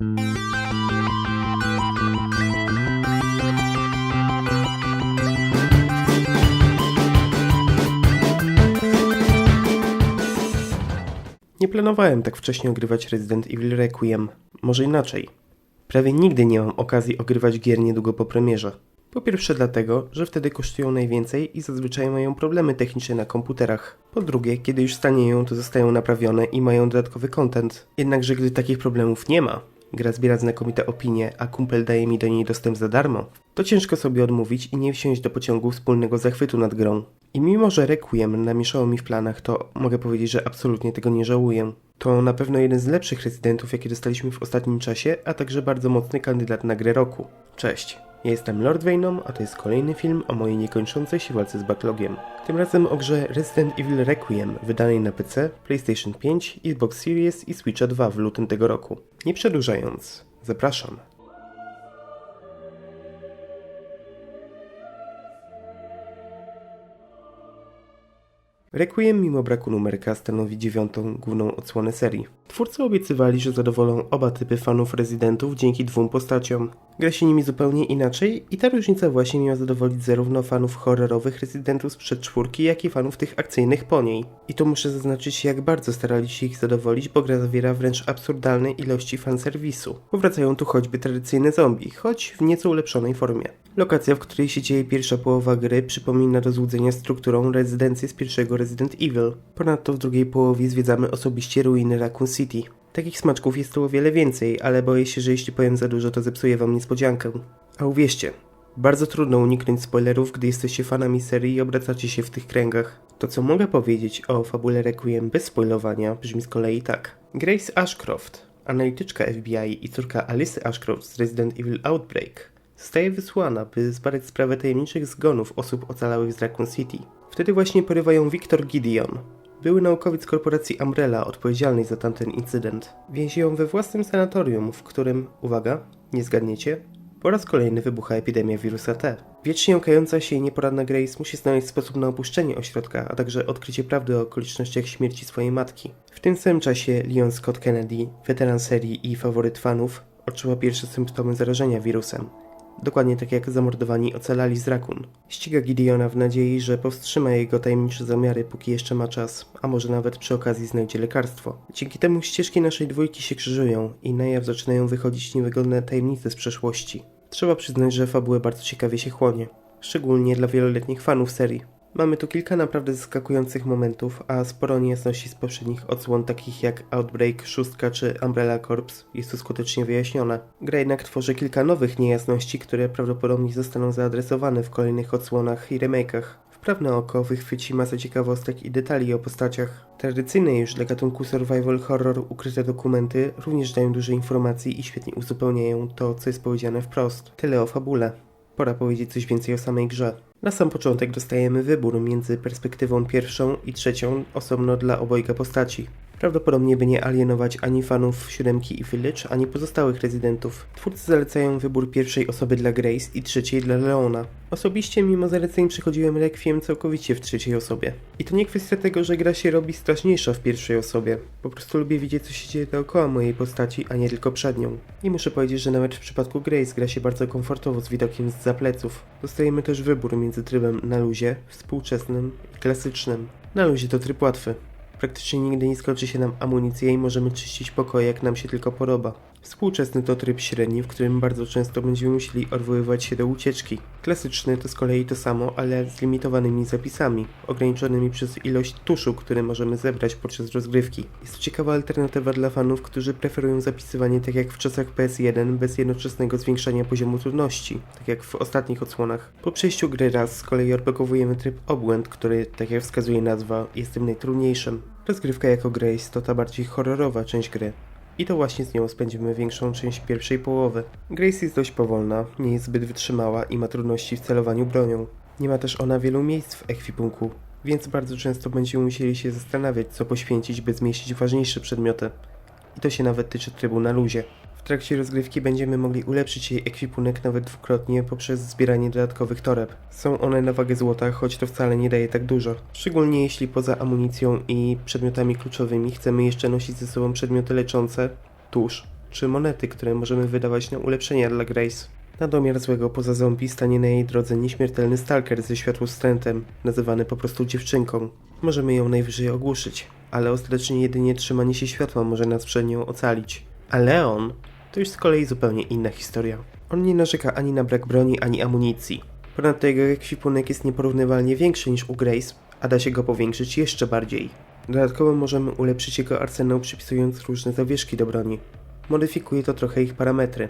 Nie planowałem tak wcześnie ogrywać Resident Evil Requiem. Może inaczej. Prawie nigdy nie mam okazji ogrywać gier niedługo po premierze. Po pierwsze dlatego, że wtedy kosztują najwięcej i zazwyczaj mają problemy techniczne na komputerach. Po drugie, kiedy już stanieją, to zostają naprawione i mają dodatkowy content. Jednakże gdy takich problemów nie ma, gra zbiera znakomite opinie, a kumpel daje mi do niej dostęp za darmo, to ciężko sobie odmówić i nie wsiąść do pociągu wspólnego zachwytu nad grą. I mimo, że Requiem namieszało mi w planach, to mogę powiedzieć, że absolutnie tego nie żałuję. To na pewno jeden z lepszych Residentów, jakie dostaliśmy w ostatnim czasie, a także bardzo mocny kandydat na grę roku. Cześć, ja jestem Lord Venom, a to jest kolejny film o mojej niekończącej się walce z backlogiem. Tym razem o grze Resident Evil Requiem, wydanej na PC, PlayStation 5, Xbox Series i Switcha 2 w lutym tego roku. Nie przedłużając, zapraszam. Requiem mimo braku numerka stanowi 9. główną odsłonę serii. Twórcy obiecywali, że zadowolą oba typy fanów Residentów dzięki 2 postaciom. Gra się nimi zupełnie inaczej i ta różnica właśnie miała zadowolić zarówno fanów horrorowych Residentów sprzed 4, jak i fanów tych akcyjnych po niej. I tu muszę zaznaczyć, jak bardzo starali się ich zadowolić, bo gra zawiera wręcz absurdalne ilości fanserwisu. Powracają tu choćby tradycyjne zombie, choć w nieco ulepszonej formie. Lokacja, w której się dzieje pierwsza połowa gry, przypomina do złudzenia strukturą rezydencję z pierwszego Resident Evil. Ponadto w drugiej połowie zwiedzamy osobiście ruiny Raccoon City. Takich smaczków jest tu o wiele więcej, ale boję się, że jeśli powiem za dużo, to zepsuję wam niespodziankę. A uwierzcie, bardzo trudno uniknąć spoilerów, gdy jesteście fanami serii i obracacie się w tych kręgach. To co mogę powiedzieć o fabule Requiem bez spoilowania brzmi z kolei tak. Grace Ashcroft, analityczka FBI i córka Alycy Ashcroft z Resident Evil Outbreak, zostaje wysłana, by zbadać sprawę tajemniczych zgonów osób ocalałych z Raccoon City. Wtedy właśnie porywa ją Victor Gideon, były naukowiec korporacji Umbrella odpowiedzialnej za tamten incydent. Więzi ją we własnym sanatorium, w którym, uwaga, nie zgadniecie, po raz kolejny wybucha epidemia wirusa T. Wiecznie jąkająca się i nieporadna Grace musi znaleźć sposób na opuszczenie ośrodka, a także odkrycie prawdy o okolicznościach śmierci swojej matki. W tym samym czasie Leon Scott Kennedy, weteran serii i faworyt fanów, odczuwa pierwsze symptomy zarażenia wirusem. Dokładnie tak jak zamordowani ocalali z Raccoon. Ściga Gideona w nadziei, że powstrzyma jego tajemnicze zamiary, póki jeszcze ma czas, a może nawet przy okazji znajdzie lekarstwo. Dzięki temu ścieżki naszej dwójki się krzyżują i na jaw zaczynają wychodzić niewygodne tajemnice z przeszłości. Trzeba przyznać, że fabułę bardzo ciekawie się chłonie, szczególnie dla wieloletnich fanów serii. Mamy tu kilka naprawdę zaskakujących momentów, a sporo niejasności z poprzednich odsłon takich jak Outbreak, 6 czy Umbrella Corps jest tu skutecznie wyjaśnione. Gra jednak tworzy kilka nowych niejasności, które prawdopodobnie zostaną zaadresowane w kolejnych odsłonach i remake'ach. Wprawne oko wychwyci masę ciekawostek i detali o postaciach. Tradycyjne już dla gatunku survival horror ukryte dokumenty również dają dużo informacji i świetnie uzupełniają to, co jest powiedziane wprost. Tyle o fabule. Pora powiedzieć coś więcej o samej grze. Na sam początek dostajemy wybór między perspektywą pierwszą i trzecią, osobno dla obojga postaci. Prawdopodobnie by nie alienować ani fanów 7 i Village, ani pozostałych rezydentów. Twórcy zalecają wybór pierwszej osoby dla Grace i trzeciej dla Leona. Osobiście mimo zaleceń przechodziłem Requiem całkowicie w trzeciej osobie. I to nie kwestia tego, że gra się robi straszniejsza w pierwszej osobie. Po prostu lubię widzieć, co się dzieje dookoła mojej postaci, a nie tylko przed nią. I muszę powiedzieć, że nawet w przypadku Grace gra się bardzo komfortowo z widokiem zza pleców. Dostajemy też wybór między trybem na luzie, współczesnym i klasycznym. Na luzie to tryb łatwy. Praktycznie nigdy nie skończy się nam amunicja i możemy czyścić pokoje jak nam się tylko podoba. Współczesny to tryb średni, w którym bardzo często będziemy musieli odwoływać się do ucieczki. Klasyczny to z kolei to samo, ale z limitowanymi zapisami, ograniczonymi przez ilość tuszu, które możemy zebrać podczas rozgrywki. Jest to ciekawa alternatywa dla fanów, którzy preferują zapisywanie tak jak w czasach PS1 bez jednoczesnego zwiększania poziomu trudności, tak jak w ostatnich odsłonach. Po przejściu gry raz z kolei odblokowujemy tryb obłęd, który, tak jak wskazuje nazwa, jest tym najtrudniejszym. Rozgrywka jako Grace to ta bardziej horrorowa część gry. I to właśnie z nią spędzimy większą część pierwszej połowy. Grace jest dość powolna, nie jest zbyt wytrzymała i ma trudności w celowaniu bronią. Nie ma też ona wielu miejsc w ekwipunku, więc bardzo często będziemy musieli się zastanawiać, co poświęcić, by zmieścić ważniejsze przedmioty. I to się nawet tyczy trybu na luzie. W trakcie rozgrywki będziemy mogli ulepszyć jej ekwipunek nawet dwukrotnie poprzez zbieranie dodatkowych toreb. Są one na wagę złota, choć to wcale nie daje tak dużo. Szczególnie jeśli poza amunicją i przedmiotami kluczowymi chcemy jeszcze nosić ze sobą przedmioty leczące, tusz czy monety, które możemy wydawać na ulepszenia dla Grace. Na domiar złego poza zombie stanie na jej drodze nieśmiertelny stalker ze światłowstrętem, nazywany po prostu dziewczynką. Możemy ją najwyżej ogłuszyć, ale ostatecznie jedynie trzymanie się światła może nas przed nią ocalić. A Leon to już z kolei zupełnie inna historia. On nie narzeka ani na brak broni, ani amunicji. Ponadto jego ekwipunek jest nieporównywalnie większy niż u Grace, a da się go powiększyć jeszcze bardziej. Dodatkowo możemy ulepszyć jego arsenał przypisując różne zawieszki do broni. Modyfikuje to trochę ich parametry.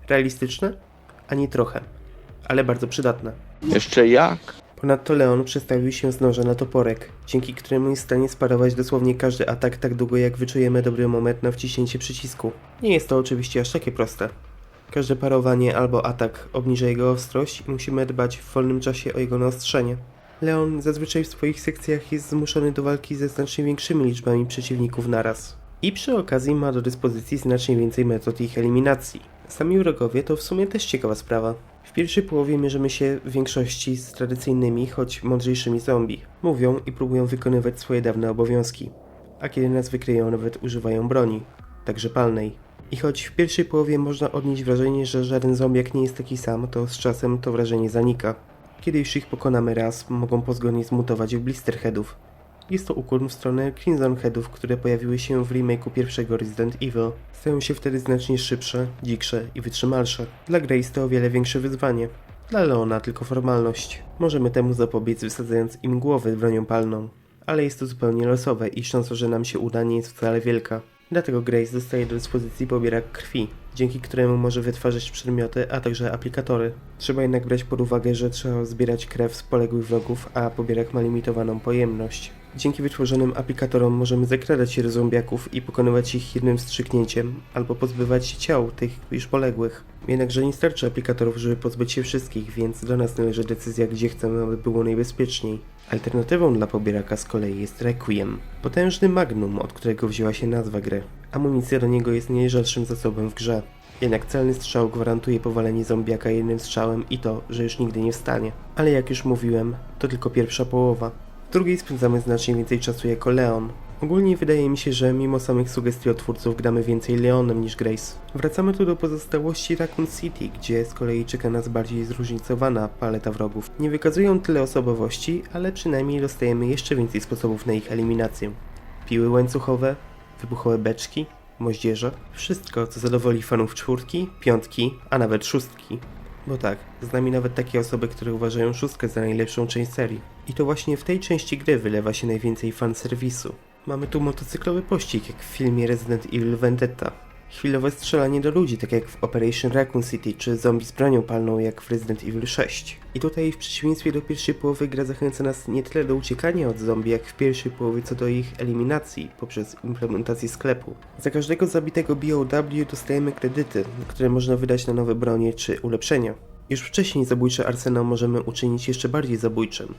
Realistyczne? Ani trochę, ale bardzo przydatne. Jeszcze jak? Ponadto Leon przestawił się z noża na toporek, dzięki któremu jest w stanie sparować dosłownie każdy atak tak długo jak wyczujemy dobry moment na wciśnięcie przycisku. Nie jest to oczywiście aż takie proste. Każde parowanie albo atak obniża jego ostrość i musimy dbać w wolnym czasie o jego naostrzenie. Leon zazwyczaj w swoich sekcjach jest zmuszony do walki ze znacznie większymi liczbami przeciwników naraz. I przy okazji ma do dyspozycji znacznie więcej metod ich eliminacji. Sami wrogowie to w sumie też ciekawa sprawa. W pierwszej połowie mierzymy się w większości z tradycyjnymi, choć mądrzejszymi zombie. Mówią i próbują wykonywać swoje dawne obowiązki. A kiedy nas wykryją, nawet używają broni, także palnej. I choć w pierwszej połowie można odnieść wrażenie, że żaden zombiak nie jest taki sam, to z czasem to wrażenie zanika. Kiedy już ich pokonamy raz, mogą pozgodnie zmutować w Blisterheadów. Jest to ukłon w stronę Crimson Headów, które pojawiły się w remake'u pierwszego Resident Evil. Stają się wtedy znacznie szybsze, dziksze i wytrzymalsze. Dla Grace to o wiele większe wyzwanie. Dla Leona tylko formalność. Możemy temu zapobiec wysadzając im głowy bronią palną. Ale jest to zupełnie losowe i szansa, że nam się uda, nie jest wcale wielka. Dlatego Grace dostaje do dyspozycji pobierak krwi, dzięki któremu może wytwarzać przedmioty, a także aplikatory. Trzeba jednak brać pod uwagę, że trzeba zbierać krew z poległych wrogów, a pobierak ma limitowaną pojemność. Dzięki wytworzonym aplikatorom możemy zakradać się do zombiaków i pokonywać ich jednym wstrzyknięciem, albo pozbywać się ciał tych już poległych. Jednakże nie starczy aplikatorów, żeby pozbyć się wszystkich, więc do nas należy decyzja, gdzie chcemy, aby było najbezpieczniej. Alternatywą dla pobieraka z kolei jest Requiem, potężny magnum, od którego wzięła się nazwa gry. Amunicja do niego jest najrzadszym zasobem w grze. Jednak celny strzał gwarantuje powalenie zombiaka jednym strzałem i to, że już nigdy nie wstanie. Ale jak już mówiłem, to tylko pierwsza połowa. W drugiej spędzamy znacznie więcej czasu jako Leon. Ogólnie wydaje mi się, że mimo samych sugestii od twórców gramy więcej Leonem niż Grace. Wracamy tu do pozostałości Raccoon City, gdzie z kolei czeka nas bardziej zróżnicowana paleta wrogów. Nie wykazują tyle osobowości, ale przynajmniej dostajemy jeszcze więcej sposobów na ich eliminację. Piły łańcuchowe, wybuchowe beczki, moździerze. Wszystko, co zadowoli fanów czwórki, piątki, a nawet szóstki. Bo tak, z nami nawet takie osoby, które uważają szóstkę za najlepszą część serii. I to właśnie w tej części gry wylewa się najwięcej fanserwisu. Mamy tu motocyklowy pościg, jak w filmie Resident Evil Vendetta. Chwilowe strzelanie do ludzi, tak jak w Operation Raccoon City, czy zombie z bronią palną, jak w Resident Evil 6. I tutaj w przeciwieństwie do pierwszej połowy gra zachęca nas nie tyle do uciekania od zombie, jak w pierwszej połowie co do ich eliminacji, poprzez implementację sklepu. Za każdego zabitego BOW dostajemy kredyty, które można wydać na nowe bronie czy ulepszenia. Już wcześniej zabójczy arsenał możemy uczynić jeszcze bardziej zabójczym.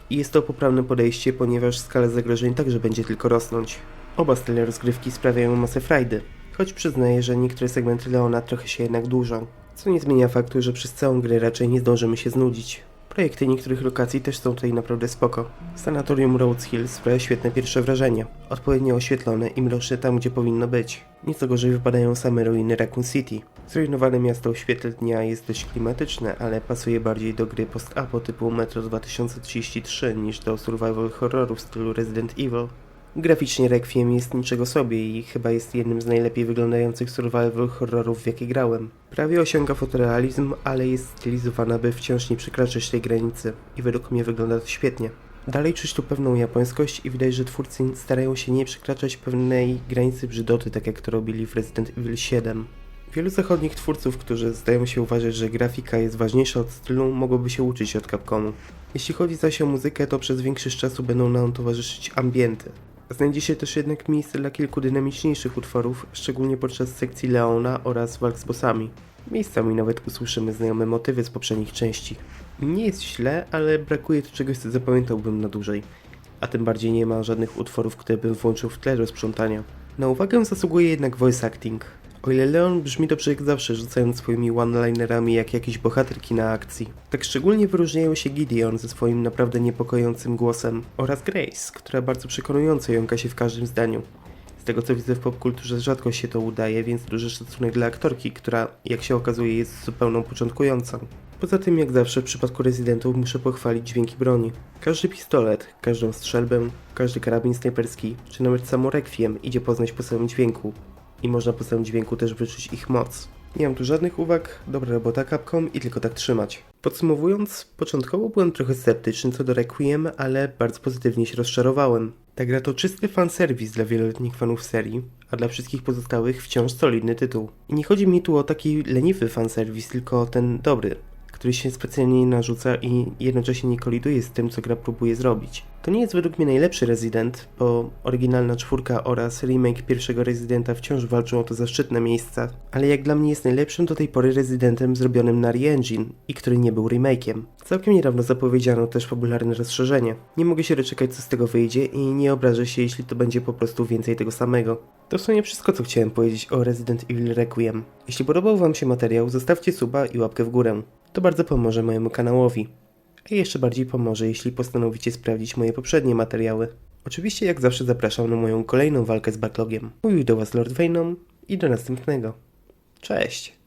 I jest to poprawne podejście, ponieważ skala zagrożeń także będzie tylko rosnąć. Oba style rozgrywki sprawiają masę frajdy, choć przyznaję, że niektóre segmenty Leona trochę się jednak dłużą, co nie zmienia faktu, że przez całą grę raczej nie zdążymy się znudzić. Projekty niektórych lokacji też są tutaj naprawdę spoko. Sanatorium Rhodes Hill sprawia świetne pierwsze wrażenie, odpowiednio oświetlone i mroczne tam, gdzie powinno być. Nieco gorzej wypadają same ruiny Raccoon City. Zrujnowane miasto w świetle dnia jest dość klimatyczne, ale pasuje bardziej do gry post-apo typu Metro 2033 niż do survival horroru w stylu Resident Evil. Graficznie Requiem jest niczego sobie i chyba jest jednym z najlepiej wyglądających survival horrorów, w jakie grałem. Prawie osiąga fotorealizm, ale jest stylizowana, by wciąż nie przekraczać tej granicy i według mnie wygląda to świetnie. Dalej czuć tu pewną japońskość i widać, że twórcy starają się nie przekraczać pewnej granicy brzydoty, tak jak to robili w Resident Evil 7. Wielu zachodnich twórców, którzy zdają się uważać, że grafika jest ważniejsza od stylu, mogłoby się uczyć od Capcomu. Jeśli chodzi zaś o muzykę, to przez większość czasu będą nam towarzyszyć ambienty. Znajdzie się też jednak miejsce dla kilku dynamiczniejszych utworów, szczególnie podczas sekcji Leona oraz walk z bossami. Miejscami nawet usłyszymy znajome motywy z poprzednich części. Nie jest źle, ale brakuje tu czegoś, co zapamiętałbym na dłużej. A tym bardziej nie ma żadnych utworów, które bym włączył w tle do sprzątania. Na uwagę zasługuje jednak voice acting. O ile Leon brzmi dobrze jak zawsze, rzucając swoimi one-linerami jak jakiś bohater kina akcji, tak szczególnie wyróżniają się Gideon ze swoim naprawdę niepokojącym głosem oraz Grace, która bardzo przekonująco jąka się w każdym zdaniu. Z tego co widzę w popkulturze rzadko się to udaje, więc duży szacunek dla aktorki, która jak się okazuje jest zupełną początkującą. Poza tym jak zawsze w przypadku rezydentów muszę pochwalić dźwięki broni. Każdy pistolet, każdą strzelbę, każdy karabin snajperski, czy nawet samo rekwiem idzie poznać po samym dźwięku. I można po samym dźwięku też wyczuć ich moc. Nie mam tu żadnych uwag, dobra robota Capcom i tylko tak trzymać. Podsumowując, początkowo byłem trochę sceptyczny co do Requiem, ale bardzo pozytywnie się rozczarowałem. Ta gra to czysty fanserwis dla wieloletnich fanów serii, a dla wszystkich pozostałych wciąż solidny tytuł. I nie chodzi mi tu o taki leniwy fanserwis, tylko o ten dobry, który się specjalnie nie narzuca i jednocześnie nie koliduje z tym, co gra próbuje zrobić. To nie jest według mnie najlepszy Resident, bo oryginalna 4 oraz remake pierwszego Residenta wciąż walczą o to zaszczytne miejsca, ale jak dla mnie jest najlepszym do tej pory Residentem zrobionym na Re-Engine i który nie był remake'iem. Całkiem niedawno zapowiedziano też fabularne rozszerzenie. Nie mogę się doczekać, co z tego wyjdzie i nie obrażę się, jeśli to będzie po prostu więcej tego samego. To w sumie wszystko, co chciałem powiedzieć o Resident Evil Requiem. Jeśli podobał Wam się materiał, zostawcie suba i łapkę w górę. To bardzo pomoże mojemu kanałowi. A jeszcze bardziej pomoże, jeśli postanowicie sprawdzić moje poprzednie materiały. Oczywiście jak zawsze zapraszam na moją kolejną walkę z backlogiem. Mówił do Was Lord Venom i do następnego. Cześć!